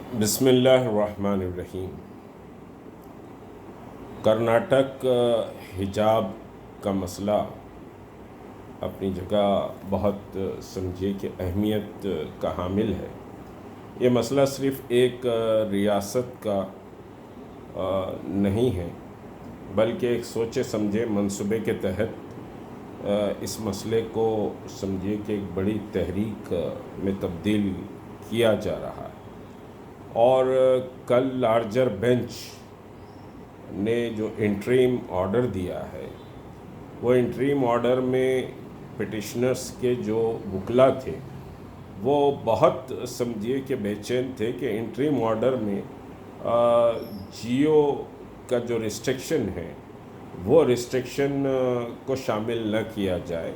بسم اللہ الرحمن الرحیم۔ کرناٹک حجاب کا مسئلہ اپنی جگہ بہت سمجھیے کہ اہمیت کا حامل ہے۔ یہ مسئلہ صرف ایک ریاست کا نہیں ہے، بلکہ ایک سوچے سمجھے منصوبے کے تحت اس مسئلے کو سمجھیے کہ ایک بڑی تحریک میں تبدیل کیا جا رہا ہے۔ اور کل لارجر بینچ نے جو انٹریم آرڈر دیا ہے، وہ انٹریم آرڈر میں پٹیشنرز کے جو وکلا تھے وہ بہت سمجھیے کہ بے چین تھے کہ انٹریم آرڈر میں جیو کا جو ریسٹرکشن ہے وہ ریسٹرکشن کو شامل نہ کیا جائے،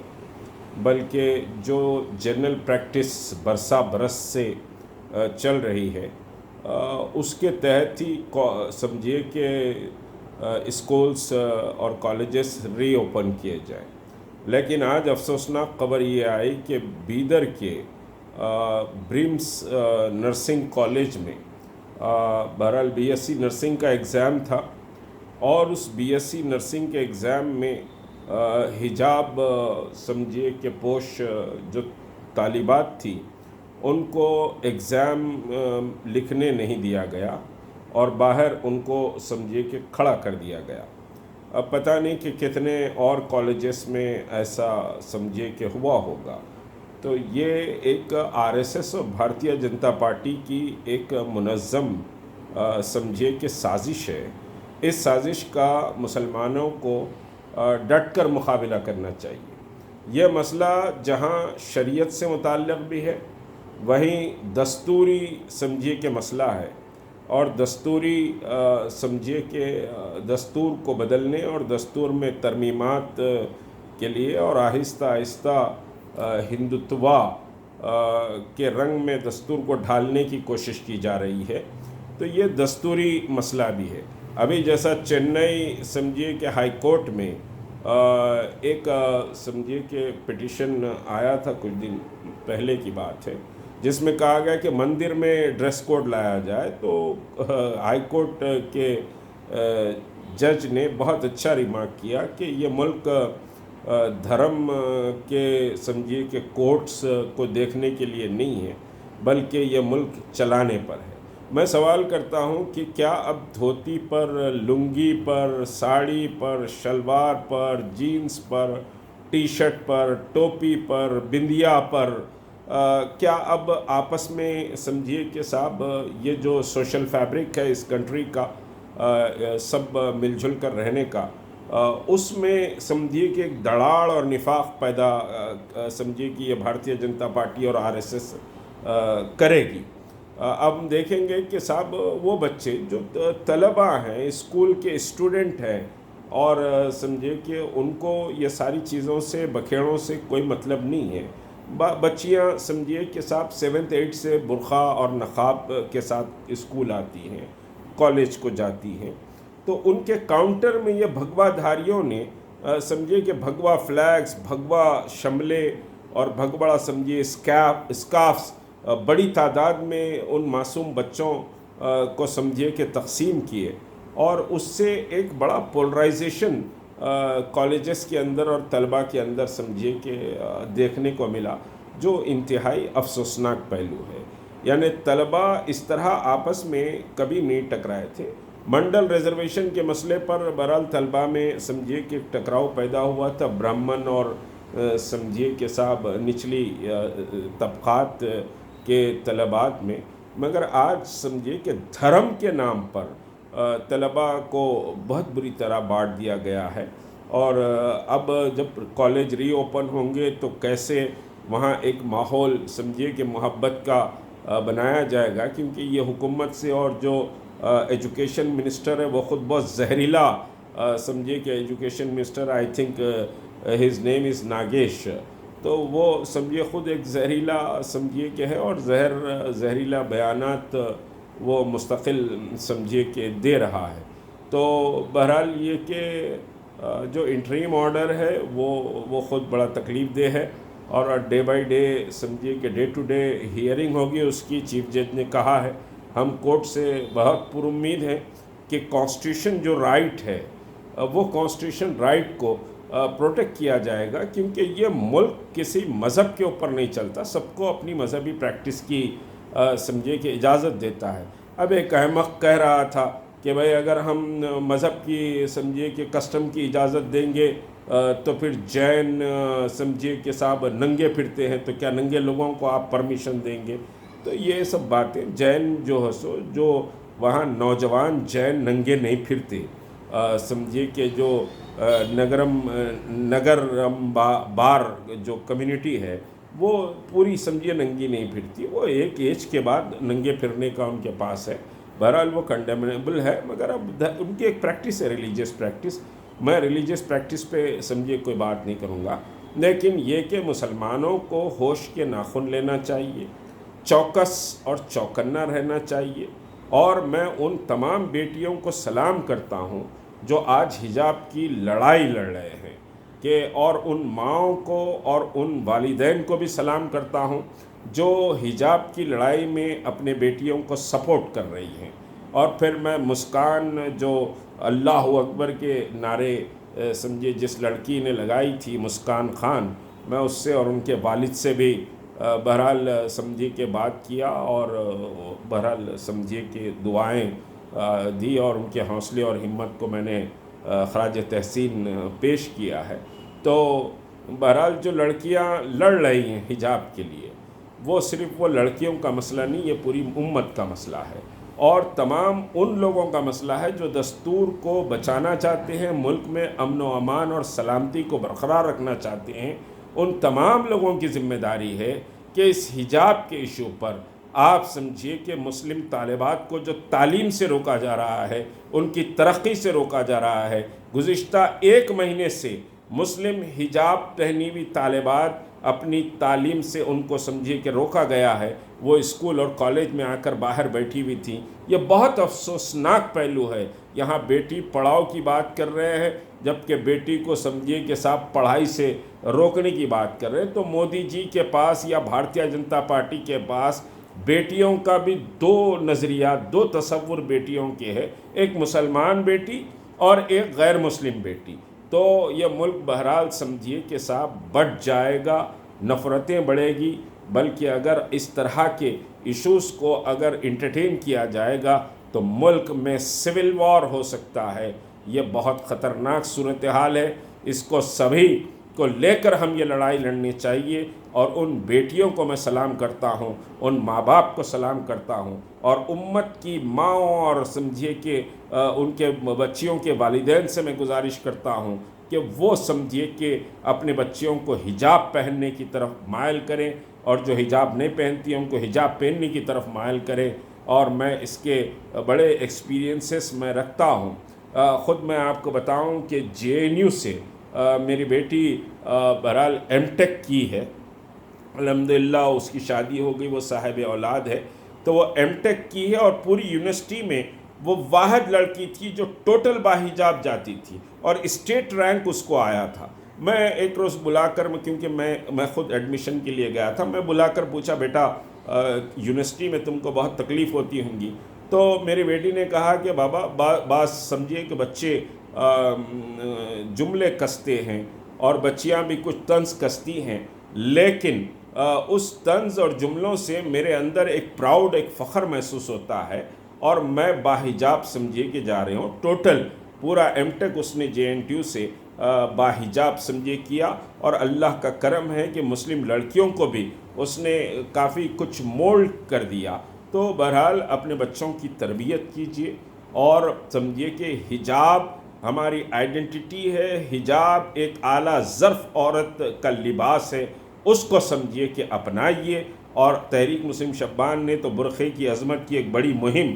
بلکہ جو جنرل پریکٹس برسا برس سے چل رہی ہے اس کے تحت ہی سمجھیے کہ اسکولس اور کالجز ری اوپن کیے جائیں۔ لیکن آج افسوسناک خبر یہ آئی کہ بیدر کے برمس نرسنگ کالج میں بہرحال بی ایس سی نرسنگ کا ایگزام تھا، اور اس بی ایس سی نرسنگ کے ایگزام میں حجاب سمجھیے کہ پوش جو طالبات تھی ان کو ایگزام لکھنے نہیں دیا گیا اور باہر ان کو سمجھیے کہ کھڑا کر دیا گیا۔ اب پتہ نہیں کہ کتنے اور کالجز میں ایسا سمجھیے کہ ہوا ہوگا۔ تو یہ ایک آر ایس ایس اور بھارتیہ جنتا پارٹی کی ایک منظم سمجھیے کہ سازش ہے۔ اس سازش کا مسلمانوں کو ڈٹ کر مقابلہ کرنا چاہیے۔ یہ مسئلہ جہاں شریعت سے متعلق بھی ہے، وہیں دستوری سمجھیے کہ مسئلہ ہے، اور دستوری سمجھیے کہ دستور کو بدلنے اور دستور میں ترمیمات کے لیے اور آہستہ آہستہ ہندوتوا کے رنگ میں دستور کو ڈھالنے کی کوشش کی جا رہی ہے۔ تو یہ دستوری مسئلہ بھی ہے۔ ابھی جیسا چنئی سمجھیے کہ ہائی کورٹ میں ایک سمجھیے کہ پٹیشن آیا تھا کچھ دن پہلے کی بات ہے، جس میں کہا گیا کہ مندر میں ڈریس کوڈ لایا جائے، تو ہائی کورٹ کے جج نے بہت اچھا ریمارک کیا کہ یہ ملک دھرم کے سمجھیے کہ کورٹس کو دیکھنے کے لیے نہیں ہے، بلکہ یہ ملک چلانے پر ہے۔ میں سوال کرتا ہوں کہ کیا اب دھوتی پر، لنگی پر، ساڑی پر، شلوار پر، جینز پر، ٹی شرٹ پر، ٹوپی پر، بندیا پر کیا اب آپس میں سمجھیے کہ صاحب یہ جو سوشل فیبرک ہے اس کنٹری کا، سب مل جل کر رہنے کا، اس میں سمجھیے کہ ایک دڑاڑ اور نفاق پیدا سمجھیے کہ یہ بھارتیہ جنتا پارٹی اور آر ایس ایس کرے گی۔ اب دیکھیں گے کہ صاحب وہ بچے جو طلبہ ہیں، اسکول کے اسٹوڈنٹ ہیں، اور سمجھے کہ ان کو یہ ساری چیزوں سے، بکھیڑوں سے کوئی مطلب نہیں ہے۔ بچیاں سمجھیے کہ صاحب 7th 8th سے برقع اور نقاب کے ساتھ اسکول آتی ہیں، کالج کو جاتی ہیں، تو ان کے کاؤنٹر میں یہ بھگوا دھاریوں نے سمجھے کہ بھگوا فلیگز، بھگوا شملے اور بھگوا سمجھیے اسکارفس بڑی تعداد میں ان معصوم بچوں کو سمجھیے کہ تقسیم کیے، اور اس سے ایک بڑا پولرائزیشن کالجز کے اندر اور طلباء کے اندر سمجھیے کہ دیکھنے کو ملا، جو انتہائی افسوسناک پہلو ہے۔ یعنی طلباء اس طرح آپس میں کبھی نہیں ٹکرائے تھے۔ منڈل ریزرویشن کے مسئلے پر بہرحال طلباء میں سمجھیے کہ ٹکراؤ پیدا ہوا تھا، برہمن اور سمجھیے کہ صاحب نچلی طبقات کے طلبات میں، مگر آج سمجھیے کہ دھرم کے نام پر طلباء کو بہت بری طرح بانٹ دیا گیا ہے۔ اور اب جب کالج ری اوپن ہوں گے تو کیسے وہاں ایک ماحول سمجھیے کہ محبت کا بنایا جائے گا، کیونکہ یہ حکومت سے، اور جو ایجوکیشن منسٹر ہے وہ خود بہت زہریلا سمجھیے کہ education minister, I think his name is Nagesh, تو وہ سمجھیے خود ایک زہریلا سمجھیے کہ ہے، اور زہریلا بیانات وہ مستقل سمجھیے کہ دے رہا ہے۔ تو بہرحال یہ کہ جو انٹریم آرڈر ہے وہ خود بڑا تکلیف دہ ہے، اور ڈے بائی ڈے سمجھیے کہ ڈے ٹو ڈے ہیئرنگ ہوگی اس کی، چیف جج نے کہا ہے ہم کورٹ سے بہت پر امید ہیں کہ کانسٹیٹیوشن جو رائٹ ہے وہ کانسٹیٹیوشن رائٹ کو پروٹیکٹ کیا جائے گا، کیونکہ یہ ملک کسی مذہب کے اوپر نہیں چلتا، سب کو اپنی مذہبی پریکٹس کی سمجھے کہ اجازت دیتا ہے۔ اب ایک احمق کہہ رہا تھا کہ بھئی اگر ہم مذہب کی سمجھے کہ کسٹم کی اجازت دیں گے تو پھر جین سمجھے کہ صاحب ننگے پھرتے ہیں، تو کیا ننگے لوگوں کو آپ پرمیشن دیں گے؟ تو یہ سب باتیں، جین جو ہے سو جو وہاں نوجوان جین ننگے نہیں پھرتے، سمجھیے کہ جو نگر بار جو کمیونٹی ہے وہ پوری سمجھیے ننگی نہیں پھرتی، وہ ایک ایج کے بعد ننگے پھرنے کا ان کے پاس ہے، بہرحال وہ کنڈیمنیبل ہے، مگر اب ان کی ایک پریکٹس ہے ریلیجیس پریکٹس، میں ریلیجیس پریکٹس پہ سمجھیے کوئی بات نہیں کروں گا، لیکن یہ کہ مسلمانوں کو ہوش کے ناخن لینا چاہیے، چوکس اور چوکنا رہنا چاہیے، اور میں ان تمام بیٹیوں کو سلام کرتا ہوں جو آج حجاب کی لڑائی لڑ رہے ہیں، کہ اور ان ماؤں کو اور ان والدین کو بھی سلام کرتا ہوں جو حجاب کی لڑائی میں اپنے بیٹیوں کو سپورٹ کر رہی ہیں۔ اور پھر میں مسکان جو اللہ اکبر کے نعرے سمجھے جس لڑکی نے لگائی تھی، مسکان خان، میں اس سے اور ان کے والد سے بھی بہرحال سمجھیے کہ بات کیا، اور بہرحال سمجھیے کہ دعائیں دی، اور ان کے حوصلے اور ہمت کو میں نے خراج تحسین پیش کیا ہے۔ تو بہرحال جو لڑکیاں لڑ رہی ہیں حجاب کے لیے، وہ صرف وہ لڑکیوں کا مسئلہ نہیں، یہ پوری امت کا مسئلہ ہے، اور تمام ان لوگوں کا مسئلہ ہے جو دستور کو بچانا چاہتے ہیں، ملک میں امن و امان اور سلامتی کو برقرار رکھنا چاہتے ہیں۔ ان تمام لوگوں کی ذمہ داری ہے کہ اس حجاب کے ایشو پر آپ سمجھیے کہ مسلم طالبات کو جو تعلیم سے روکا جا رہا ہے، ان کی ترقی سے روکا جا رہا ہے، گزشتہ 1 مہینے سے مسلم حجاب پہنی ہوئی طالبات اپنی تعلیم سے ان کو سمجھیے کہ روکا گیا ہے، وہ اسکول اور کالج میں آ کر باہر بیٹھی ہوئی تھیں۔ یہ بہت افسوسناک پہلو ہے، یہاں بیٹی پڑھاؤ کی بات کر رہے ہیں، جبکہ بیٹی کو سمجھیے کہ صاحب پڑھائی سے روکنے کی بات کر رہے ہیں۔ تو مودی جی کے پاس یا بھارتیہ جنتا پارٹی کے پاس بیٹیوں کا بھی 2 نظریات، 2 تصور بیٹیوں کے ہے، ایک مسلمان بیٹی اور ایک غیر مسلم بیٹی۔ تو یہ ملک بہرحال سمجھیے کہ صاحب بڑھ جائے گا، نفرتیں بڑھے گی، بلکہ اگر اس طرح کے ایشوز کو اگر انٹرٹین کیا جائے گا تو ملک میں سول وار ہو سکتا ہے۔ یہ بہت خطرناک صورتحال ہے، اس کو سبھی کو لے کر ہم یہ لڑائی لڑنی چاہیے، اور ان بیٹیوں کو میں سلام کرتا ہوں، ان ماں باپ کو سلام کرتا ہوں، اور امت کی ماں اور سمجھیے کہ ان کے بچیوں کے والدین سے میں گزارش کرتا ہوں کہ وہ سمجھیے کہ اپنے بچیوں کو حجاب پہننے کی طرف مائل کریں، اور جو حجاب نہیں پہنتی ہیں ان کو حجاب پہننے کی طرف مائل کریں۔ اور میں اس کے بڑے ایکسپیرینسز میں رکھتا ہوں، خود میں آپ کو بتاؤں کہ JNU سے میری بیٹی بہرحال M.Tech کی ہے، الحمدللہ اس کی شادی ہو گئی، وہ صاحب اولاد ہے، تو وہ M.Tech کی ہے، اور پوری یونیورسٹی میں وہ واحد لڑکی تھی جو ٹوٹل باحجاب جاتی تھی، اور اسٹیٹ رینک اس کو آیا تھا۔ میں ایک روز بلا کر، کیونکہ میں خود ایڈمیشن کے لیے گیا تھا، میں بلا کر پوچھا بیٹا یونیورسٹی میں تم کو بہت تکلیف ہوتی ہوں گی؟ تو میری بیٹی نے کہا کہ بابا بعض سمجھیے کہ بچے جملے کستے ہیں اور بچیاں بھی کچھ طنز کستی ہیں، لیکن اس طنز اور جملوں سے میرے اندر ایک پراؤڈ، ایک فخر محسوس ہوتا ہے، اور میں باحجاب سمجھیے کہ جا رہے ہوں۔ ٹوٹل پورا M.Tech اس نے JNTU سے باحجاب سمجھے کیا، اور اللہ کا کرم ہے کہ مسلم لڑکیوں کو بھی اس نے کافی کچھ مولڈ کر دیا۔ تو بہرحال اپنے بچوں کی تربیت کیجیے، اور سمجھیے کہ حجاب ہماری آئیڈینٹی ہے، حجاب ایک اعلیٰ ظرف عورت کا لباس ہے، اس کو سمجھیے کہ اپنائیے۔ اور تحریک مسلم شبان نے تو برقعے کی عظمت کی ایک بڑی مہم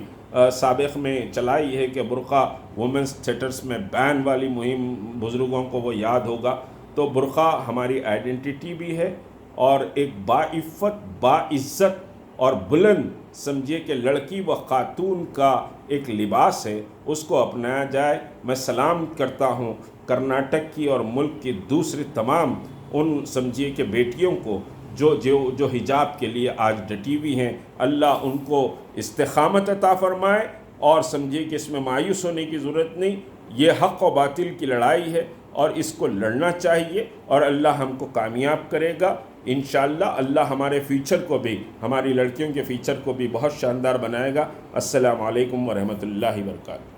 سابق میں چلائی ہے کہ برقع وومنس تھیٹرز میں بین والی مہم، بزرگوں کو وہ یاد ہوگا۔ تو برقع ہماری آئیڈینٹی بھی ہے، اور ایک باعفت، باعزت اور بلند سمجھیے کہ لڑکی و خاتون کا ایک لباس ہے، اس کو اپنایا جائے۔ میں سلام کرتا ہوں کرناٹک کی اور ملک کی دوسری تمام ان سمجھیے کہ بیٹیوں کو جو حجاب کے لیے آج ڈٹی ہوئی ہیں، اللہ ان کو استقامت عطا فرمائے، اور سمجھے کہ اس میں مایوس ہونے کی ضرورت نہیں، یہ حق و باطل کی لڑائی ہے اور اس کو لڑنا چاہیے، اور اللہ ہم کو کامیاب کرے گا انشاءاللہ۔ اللہ ہمارے فیوچر کو بھی، ہماری لڑکیوں کے فیوچر کو بھی بہت شاندار بنائے گا۔ السلام علیکم ورحمۃ اللہ وبرکاتہ۔